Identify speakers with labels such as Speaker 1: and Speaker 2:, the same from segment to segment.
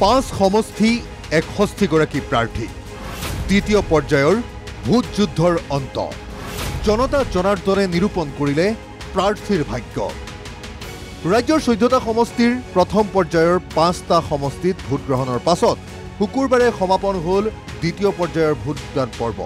Speaker 1: 5 সমষ্টি 61গৰাকী প্ৰাৰ্থী দ্বিতীয় পৰ্যায়ৰ ভোট যুদ্ধৰ অন্ত জনতা জনাৰ্দনে নিৰূপণ কৰিলে প্ৰাৰ্থীৰ ভাগ্য ৰাজ্যৰ 14টা সমষ্টিৰ প্ৰথম পৰ্যায়ৰ 5টা সমষ্টিত ভোট গ্ৰহণৰ পাছত শুকুৰবাৰে সমাপন হ'ল দ্বিতীয় পৰ্যায়ৰ ভোটদান পৰ্ব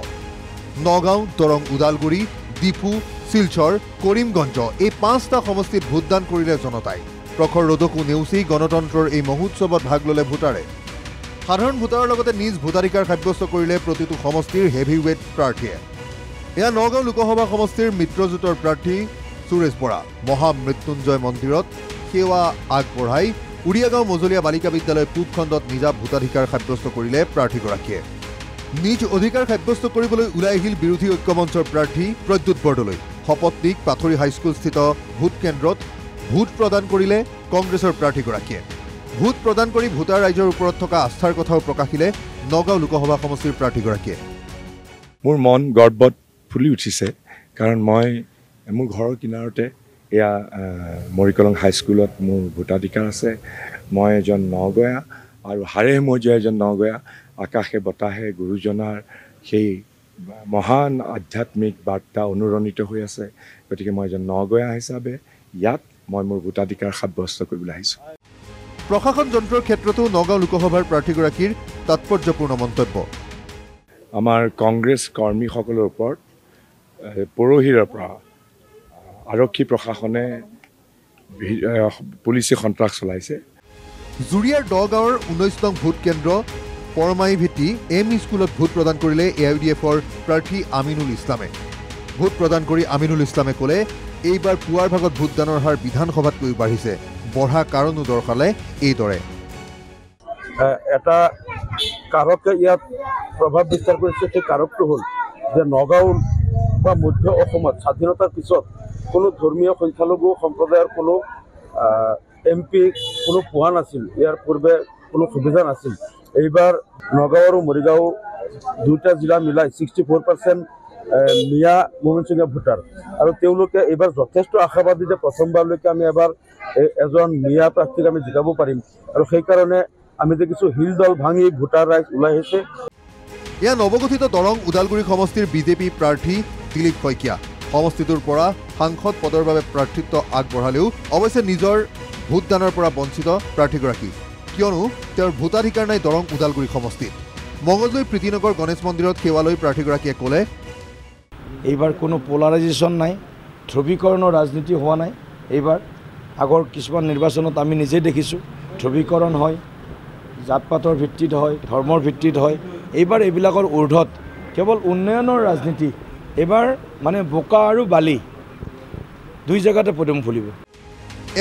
Speaker 1: নগাঁও দৰং উদালগুৰি ডিফু শিলচৰ কৰিমগঞ্জ এই 5টা সমষ্টিত ভোটদান কৰিলে জনতাই প্ৰখৰ ৰ'দকো নেওচি গণতন্ত্ৰৰ এই মহোৎসৱত ভাগ ল'লে ভোটাৰে সাধাৰণ ভোটাৰৰ লগতে নিজ ভোটাধিকাৰ সাব্যস্ত কৰিলে প্ৰতিটো সমষ্টিৰ হেভিৱেট প্ৰাৰ্থীয়ে এয়া নগাঁও লোকসভা সমষ্টিৰ মিত্ৰজোঁটৰ প্ৰাৰ্থী সুৰেশ বৰা মহামৃত্যুঞ্জয় মন্দিৰত সেৱা আগবঢ়াই উৰিয়াগাঁও মজলীয়া বালিকা বিদ্যালয় পূব খণ্ডত নিজা ভোটাধিকাৰ সাব্যস্ত কৰিলে প্ৰাৰ্থীগৰাকীয়ে নিজ অধিকাৰ সাব্যস্ত কৰিবলৈ ওলাই আহিল বিৰোধী ঐক্যমঞ্চৰ প্ৰাৰ্থী প্ৰদ্যুৎ বৰদলৈ শপতনিক পাথৰী হাইস্কুলস্থিত ভোট কেন্দ্ৰত ভোট প্ৰদান কৰিলে কংগ্ৰেছৰ প্ৰাৰ্থীগৰাকীয়ে ভোট প্ৰদান কৰি ভোটাৰ ৰাইজৰ ওপৰত থকা আস্থাৰ কথাও প্ৰকাশিলে নগাঁও লোকসভা সমষ্টিৰ প্ৰাৰ্থীগৰাকীয়ে
Speaker 2: মোৰ মন গৰ্বত ফুলি উঠিছে কাৰণ মই মোৰ ঘৰৰ কিনাৰতে এয়া মৰিকলং হাইস্কুলত মোৰ ভোটাধিকাৰ আছে মই এজন নগয়া আৰু হাৰে মজিয়া এজন নগয়া আকাশে বতাহে গুৰুজনাৰ সেই মহান আধ্যাত্মিক বাৰ্তা অনুৰণিত হৈ আছে গতিকে মই এজন নগয়া হিচাপে ইয়াত মই মোৰ ভোটাধিকাৰ সাব্যস্ত কৰিবলৈ আহিছোঁ
Speaker 1: প্ৰশাসন যন্ত্ৰৰ ক্ষেত্ৰতো নগাঁও লোকসভাৰ প্ৰাৰ্থীগৰাকীৰ তাৎপৰ্যপূৰ্ণ মন্তব্য
Speaker 2: আমাৰ কংগ্ৰেছ কৰ্মীসকলৰ ওপৰত পৰহিৰ পৰা আৰক্ষী প্ৰশাসনে পুলিচে সন্ত্ৰাস চলাইছে
Speaker 1: জুৰিয়াৰ দগাঁৱৰ 19 নং ভোট কেন্দ্ৰ পৰমাই ভিত্তি এম স্কুলত ভোট প্ৰদান কৰিলে AIUDFৰ প্ৰাৰ্থী আমিনুল ইছলামে ভোট প্ৰদান কৰি আমিনুল ইছলামে ক'লে এইবাৰ পুৱাৰ ভাগত ভোটদানৰ হাৰ বিধানসভাতকৈ বাঢ়িছে বঢ়া কাৰণো দৰ্শালে এইদৰে
Speaker 3: এটা কাৰকে ইয়াত প্ৰভাৱ বিস্তাৰ কৰিছে সেই কাৰকটো হ'ল যে নগাঁও বা মধ্য অসমত স্বাধীনতাৰ পিছত কোনো ধৰ্মীয় সংখ্যালঘু সম্প্ৰদায়ৰ কোনো MP কোনো পোৱা নাছিল ইয়াৰ পূৰ্বে কোনো সুবিধা নাছিল এইবাৰ নগাঁও আৰু মৰিগাঁও দুটা জিলা মিলাই 64% মিয়া মোমেনচিঙীয়া ভোটাৰ আৰু তেওঁলোকে এইবাৰ যথেষ্ট আশাবাদী যে প্ৰথমবাৰলৈকে আমি এবাৰ এজন মিয়া প্ৰাৰ্থীক আমি জিকাব পাৰিম আৰু সেইকাৰণে আমি দেখিছোঁ হিল দল ভাঙি ভোটাৰ ৰাইজ ওলাই আহিছে
Speaker 1: এয়া নৱগঠিত দৰং উদালগুৰি সমষ্টিৰ বিজেপি প্ৰাৰ্থী দিলীপ শইকীয়া সমষ্টিটোৰ পৰা সাংসদ পদৰ বাবে প্ৰাৰ্থিত্ব আগবঢ়ালেও অৱশ্যে নিজৰ ভোটদানৰ পৰা বঞ্চিত প্ৰাৰ্থীগৰাকী কিয়নো তেওঁৰ ভোটাধিকাৰ নাই দৰং উদালগুৰি সমষ্টিত মঙলদৈ প্ৰীতিনগৰ গণেশ মন্দিৰত সেৱা লৈ প্ৰাৰ্থীগৰাকীয়ে ক'লে
Speaker 4: এইবাৰ কোনো পোলাৰাইজেশ্যন নাই ধ্ৰুৱীকৰণৰ ৰাজনীতি হোৱা নাই এইবাৰ আগৰ কিছুমান নিৰ্বাচনত আমি নিজেই দেখিছোঁ ধ্ৰুৱীকৰণ হয় জাত পাতৰ ভিত্তিত হয় ধৰ্মৰ ভিত্তিত হয় এইবাৰ এইবিলাকৰ ঊৰ্ধত কেৱল উন্নয়নৰ ৰাজনীতি এইবাৰ মানে বোকা আৰু বালি দুই জেগাতে পদুম ফুলিব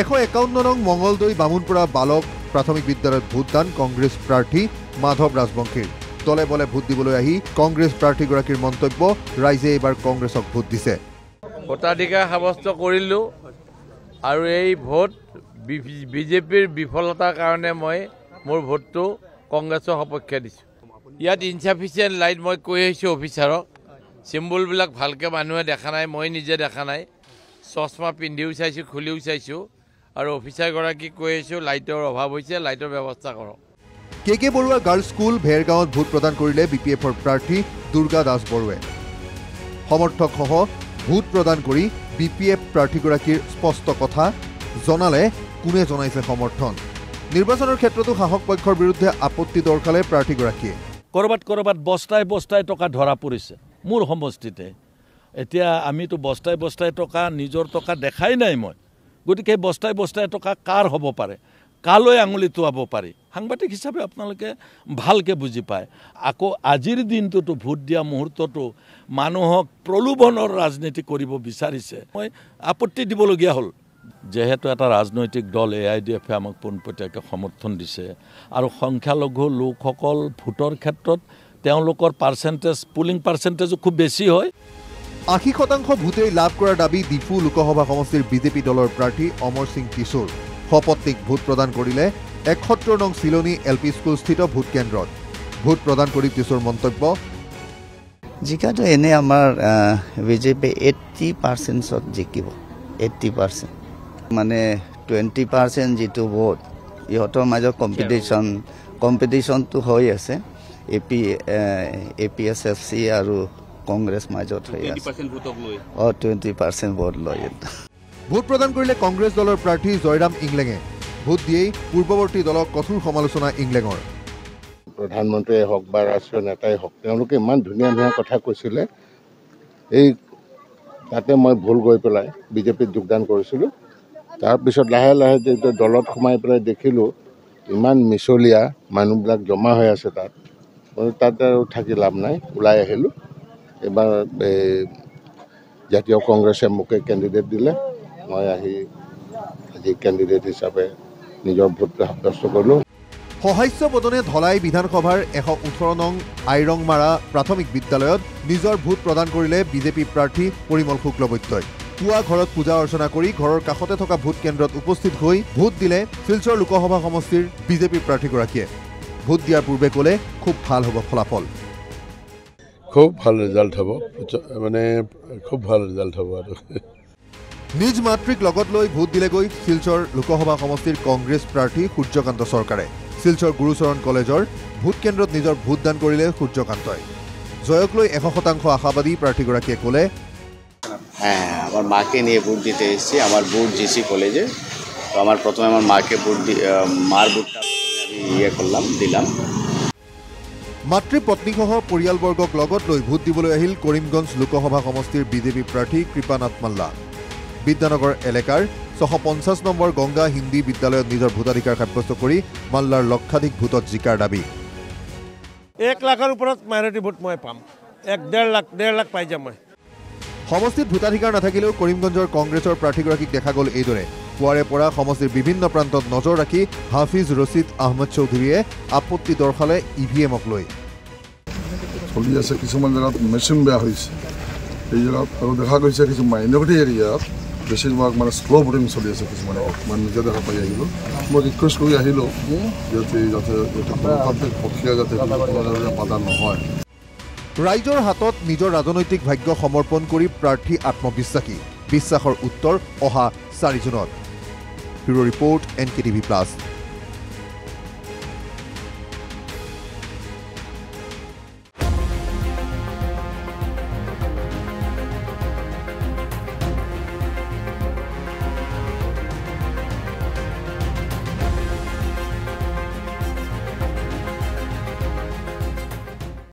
Speaker 1: 151 নং মঙলদৈ বামুণপুৰা বালক প্ৰাথমিক বিদ্যালয়ত ভোটদান কংগ্ৰেছ প্ৰাৰ্থী মাধৱ ৰাজবংশীৰ দলে বলে ভোট দিবলৈ আহি কংগ্ৰেছ প্ৰাৰ্থীগৰাকীৰ মন্তব্য ৰাইজে এইবাৰ কংগ্ৰেছক ভোট দিছে
Speaker 5: ভোটাধিকাৰ সাব্যস্ত কৰিলোঁ আৰু এই ভোট বিজেপিৰ বিফলতাৰ কাৰণে মই মোৰ ভোটটো কংগ্ৰেছৰ সপক্ষে দিছোঁ ইয়াত ইনচাফিচিয়েণ্ট লাইট মই কৈ আহিছোঁ অফিচাৰক চিম্বলবিলাক ভালকৈ মানুহে দেখা নাই মই নিজে দেখা নাই চশমা পিন্ধিও চাইছোঁ খুলিও চাইছোঁ আৰু অফিচাৰগৰাকীক কৈ আহিছোঁ লাইটৰ অভাৱ হৈছে লাইটৰ ব্যৱস্থা কৰক
Speaker 1: KK বৰুৱা গাৰ্লছ স্কুল ভেৰগাঁৱত ভোট প্ৰদান কৰিলে BPFৰ প্ৰাৰ্থী দুৰ্গা দাস বৰুৱে সমৰ্থকসহ ভোট প্ৰদান কৰি BPF প্ৰাৰ্থীগৰাকীৰ স্পষ্ট কথা জনালে কোনে জনাইছে সমৰ্থন নিৰ্বাচনৰ ক্ষেত্ৰতো শাসক পক্ষৰ বিৰুদ্ধে আপত্তি দৰ্শালে প্ৰাৰ্থীগৰাকীয়ে
Speaker 6: কৰবাত বস্তাই টকা ধৰা পৰিছে মোৰ সমষ্টিতে এতিয়া আমিতো বস্তাই টকা নিজৰ টকা দেখাই নাই মই গতিকে বস্তাই টকা কাৰ হ'ব পাৰে কালৈ আঙুলি তোৱাব পাৰি সাংবাদিক হিচাপে আপোনালোকে ভালকৈ বুজি পায় আকৌ আজিৰ দিনটোতো ভোট দিয়া মুহূৰ্তটো মানুহক প্ৰলোভনৰ ৰাজনীতি কৰিব বিচাৰিছে মই আপত্তি দিবলগীয়া হ'ল যেহেতু এটা ৰাজনৈতিক দল AIUDF আমাক পোনপটীয়াকৈ সমৰ্থন দিছে আৰু সংখ্যালঘু লোকসকল ভোটৰ ক্ষেত্ৰত তেওঁলোকৰ পুলিং পাৰ্চেণ্টেজো খুব বেছি হয়
Speaker 1: 80% ভোটেই লাভ কৰাৰ দাবী ডিফু লোকসভা সমষ্টিৰ বিজেপি দলৰ প্ৰাৰ্থী অমৰ সিং কিশোৰ শপতনিক ভোট প্ৰদান কৰিলে 71 নং চিলনী LP স্কুলস্থিত ভোট কেন্দ্ৰত ভোট প্ৰদান কৰি কিশোৰ মন্তব্য
Speaker 7: জিকাটো এনে আমাৰ বিজেপি 80% জিকিব 80% মানে 20% যেটো ভোট ইহঁতৰ মাজত কম্পিটিশ্যনটো হৈ আছে APSFC আৰু কংগ্ৰেছ মাজত হৈ আছে 20% ভোট লয়
Speaker 1: ভোট প্ৰদান কৰিলে কংগ্ৰেছ দলৰ প্ৰাৰ্থী জয়ৰাম ইংলেঙে ভোট দিয়েই পূৰ্বৱৰ্তী দলক কঠোৰ সমালোচনা ইংলেঙৰ
Speaker 8: প্ৰধানমন্ত্ৰীয়ে হওক বা ৰাষ্ট্ৰীয় নেতাই হওক তেওঁলোকে ইমান ধুনীয়া ধুনীয়া কথা কৈছিলে এই তাতে মই ভুল গৈ পেলাই বিজেপিত যোগদান কৰিছিলোঁ তাৰপিছত লাহে লাহে যেতিয়া দলত সোমাই পেলাই দেখিলোঁ ইমান মিছলীয়া মানুহবিলাক জমা হৈ আছে তাত আৰু থাকি লাভ নাই ওলাই আহিলোঁ এবাৰ জাতীয় কংগ্ৰেছে মোকে কেণ্ডিডেট দিলে মই আজি কেণ্ডিডেট হিচাপে নিজৰ ভোটটো সাব্যস্ত কৰিলোঁ
Speaker 1: সহাস্য বদনে ধলাই বিধানসভাৰ 118 নং আইৰংমাৰা প্ৰাথমিক বিদ্যালয়ত নিজৰ ভোট প্ৰদান কৰিলে বিজেপি প্ৰাৰ্থী পৰিমল শুক্লবৈদ্যই পুৱা ঘৰত পূজা অৰ্চনা কৰি ঘৰৰ কাষতে থকা ভোট কেন্দ্ৰত উপস্থিত হৈ ভোট দিলে শিলচৰ লোকসভা সমষ্টিৰ বিজেপি প্ৰাৰ্থীগৰাকীয়ে ভোট দিয়াৰ পূৰ্বে ক'লে খুব ভাল হ'ব ফলাফল
Speaker 9: খুব ভাল ৰিজাল্ট হ'ব মানে খুব ভাল ৰিজাল্ট হ'ব আৰু
Speaker 1: নিজ মাতৃক লগত লৈ ভোট দিলেগৈ শিলচৰ লোকসভা সমষ্টিৰ কংগ্ৰেছ প্ৰাৰ্থী সূৰ্যকান্ত চৰকাৰে শিলচৰ গুৰুচৰণ কলেজৰ ভোট কেন্দ্ৰত নিজৰ ভোটদান কৰিলে সূৰ্যকান্তই জয়ক লৈ 100% আশাবাদী প্ৰাৰ্থীগৰাকীয়ে ক'লে
Speaker 10: আমার মাকে নিয়ে ভোট দিতে এসেছি আমার ভোট জিসি কলেজে তো আমার প্রথমে আমার মাকে ভোট মার ভোটটা আমি করলাম দিলাম
Speaker 1: মাতৃ পত্নীসহ পৰিয়ালবৰ্গক লগত লৈ ভোট দিবলৈ আহিল কৰিমগঞ্জ লোকসভা সমষ্টিৰ বিজেপি প্ৰাৰ্থী কৃপানাথ মাল্লা বিদ্যানগৰ এলেকাৰ 650 নম্বৰ গংগা হিন্দী বিদ্যালয়ত নিজৰ ভোটাধিকাৰ সাব্যস্ত কৰি মাল্লাৰ লক্ষাধিক ভোটত জিকাৰ দাবী
Speaker 11: 1 লাখৰ ওপৰত মাইনৰিটি ভোট মই পাম 1.5 লাখ পাই যাম মই
Speaker 1: সমষ্টিত ভোটাধিকাৰ নাথাকিলেও কৰিমগঞ্জৰ কংগ্ৰেছৰ প্ৰাৰ্থীগৰাকীক দেখা গ'ল এইদৰে পুৱাৰে পৰা সমষ্টিৰ বিভিন্ন প্ৰান্তত নজৰ ৰাখি হাফিজ ৰছিদ আহমদ চৌধুৰীয়ে আপত্তি দৰ্শালে ইভিএমক লৈ
Speaker 9: চলি আছে কিছুমান জেগাত মেচিন বেয়া হৈছে এই জেগাত আৰু দেখা গৈছে কিছু মাইনৰিটি এৰিয়াত বেছিভাগ মানে স্ল' ভোটিং চলি আছে কিছুমানে মানে নিজে দেখা পাই আহিলোঁ মই ৰিকুৱেষ্ট কৰি আহিলোঁ যাতে প্ৰক্ৰিয়া যাতে বাধা নহয়
Speaker 1: ৰাইজৰ হাতত নিজৰ ৰাজনৈতিক ভাগ্য সমৰ্পণ কৰি প্ৰাৰ্থী আত্মবিশ্বাসী বিশ্বাসৰ উত্তৰ অহা 4 জুনত ব্যুৰ ৰিপৰ্ট NKTV+